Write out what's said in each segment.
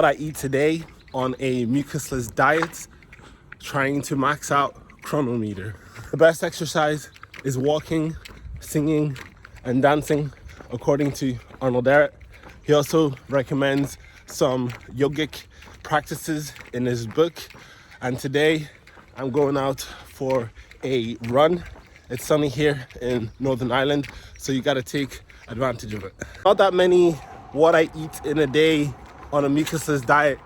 What I eat today on a mucusless diet, trying to max out Cronometer. The best exercise is walking, singing, and dancing, according to Arnold Barrett. He also recommends some yogic practices in his book. And today I'm going out for a run. It's sunny here in Northern Ireland, so you gotta take advantage of it. Not that many what I eat in a day on a mucusless diet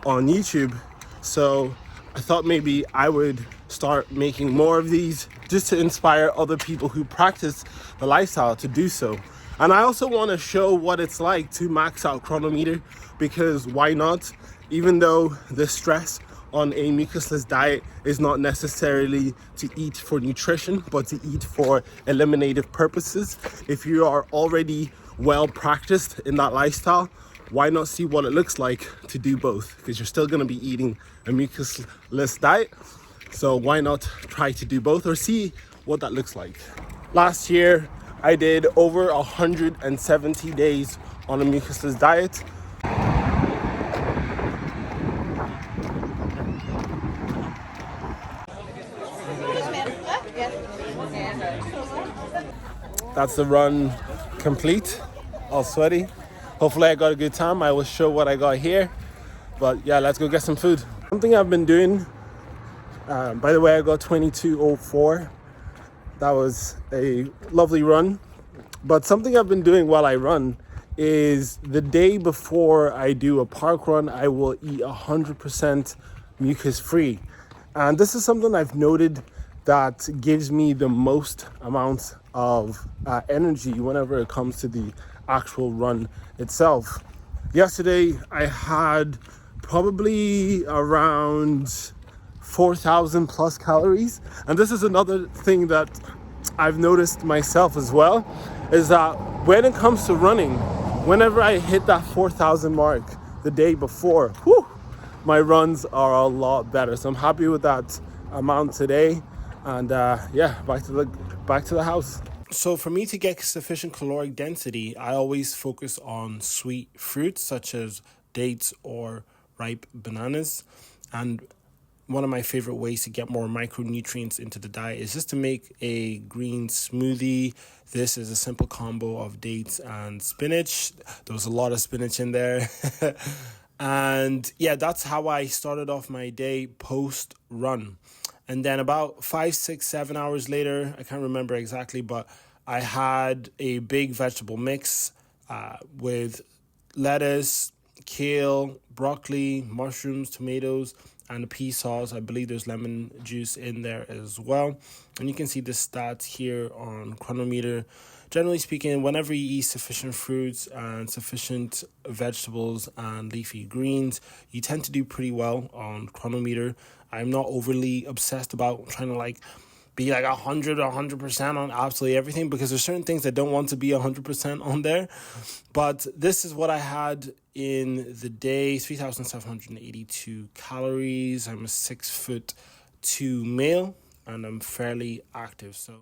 on YouTube, so I thought maybe I would start making more of these just to inspire other people who practice the lifestyle to do so. And I also want to show what it's like to max out Cronometer, because why not? Even though the stress on a mucusless diet is not necessarily to eat for nutrition, but to eat for eliminative purposes. If you are already well practiced in that lifestyle, why not see what it looks like to do both? Because you're still going to be eating a mucusless diet. So why not try to do both or see what that looks like? Last year, I did over 170 days on a mucusless diet. That's the run complete, all sweaty. Hopefully I got a good time. I will show what I got here. But yeah, let's go get some food. Something I've been doing, by the way, I got 22:04. That was a lovely run. But something I've been doing while I run is the day before I do a park run, I will eat 100% mucus free. And this is something I've noted that gives me the most amount of energy whenever it comes to the actual run itself. Yesterday, I had probably around 4,000 plus calories. And this is another thing that I've noticed myself as well, is that when it comes to running, whenever I hit that 4,000 mark the day before, my runs are a lot better. So I'm happy with that amount today. And yeah, back to the house. So for me to get sufficient caloric density, I always focus on sweet fruits such as dates or ripe bananas. And one of my favorite ways to get more micronutrients into the diet is just to make a green smoothie. This is a simple combo of dates and spinach. There was a lot of spinach in there. And yeah, that's how I started off my day post run. And then about 5, 6, 7 hours later, I can't remember exactly, but I had a big vegetable mix with lettuce, kale, broccoli, mushrooms, tomatoes, and a pea sauce. I believe there's lemon juice in there as well. And you can see the stats here on Cronometer. Generally speaking, whenever you eat sufficient fruits and sufficient vegetables and leafy greens, you tend to do pretty well on Cronometer. I'm not overly obsessed about trying to be 100% on absolutely everything, because there's certain things I don't want to be 100% on there. But this is what I had in the day: 3,782 calories. I'm a 6'2" male, and I'm fairly active. So